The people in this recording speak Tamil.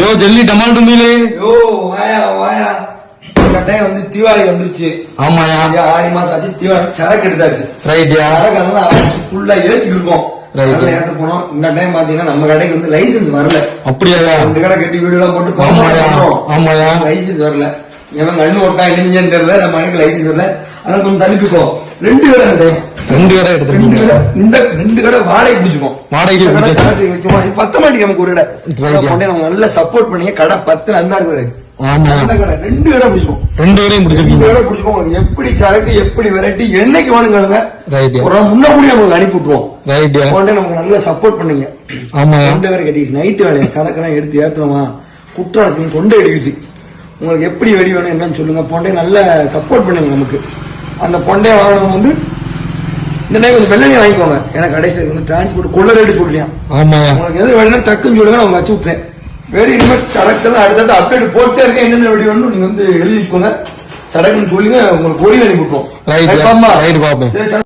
யோ ஜெல்லி டமால் டுமிலே யோ வாயா வாயா கட்டாயம் வந்து தீபாவளி வந்துருச்சு. ஆமாயா, 6 மாசம் ஆச்சு. தீபாவளி சரக்கு எடுத்தாச்சு. ரைட்யா, சரக்கு அதெல்லாம் ஃபுல்லா ஏத்திட்டு இருக்கோம். ஏற்ற போனோம். இந்த டைம் பாத்தீங்கன்னா நம்ம கடைக்கு வந்து லைசன்ஸ் வரல. அப்படியா? 2 கடை கட்டி வீடு எல்லாம் போட்டு ஆமாயா, லைசன்ஸ் வரல. எவன் கண்ணு ஓட்டா இணைஞ்சன்னு தெரியல. நம்ம அன்னைக்கு லைசன்ஸ் வரல. அதனால கொஞ்சம் தள்ளிப்பிப்போம். 2 கடை எடுத்துருக்கோம். இந்த 2 கடை வாடகை பிடிச்சுக்கோம். வாடகைக்கு வைக்குமா? 10 மாட்டிக்கு நமக்கு ஒரு கடை. நம்ம நல்லா சப்போர்ட் பண்ணி கடை 10 அந்த கடை 2 கடை பிடிச்சுக்கோம். 2 கடை பிடிச்சுக்கோம். எப்படி சரக்கு எப்படி வெரைட்டி என்னைக்கு வேணுங்க ஒரு முன்ன கூட நமக்கு அனுப்பி விட்டுருவோம். நமக்கு நல்லா சப்போர்ட் பண்ணுங்க. 2 கடை கட்டிடுச்சு. நைட்டு வேலையை சரக்கெல்லாம் எடுத்து ஏத்துறோமா குற்றாலம் தொண்டை அடிக்குச்சு. உங்களுக்கு எப்படி வெடி வேணும் என்னன்னு சொல்லுங்க. பொண்டை நல்ல சப்போர்ட் பண்ணுங்க நமக்கு. அந்த பொண்டையை வாங்கணும் வந்து இந்த டைம் கொஞ்சம் வெள்ளனே வாங்கிக்கோங்க. எனக்கு கடைசியில் வந்து டிரான்ஸ்போர்ட் கொள்ள ரேட்டு சொல்றேன். உங்களுக்கு எது வேணும் டக்குன்னு சொல்லுங்க. நான் வச்சு விட்டுறேன். வெடி இனிமேல் சடக்குன்னு அடுத்தது அப்டேட் போட்டே இருக்கேன். என்னென்ன வெடி வேணும் நீங்க வந்து எழுதி வச்சுக்கோங்க. சடக்குன்னு சொல்லுங்க. உங்களுக்கு கொடி அனுப்பி விட்டுருவோம்.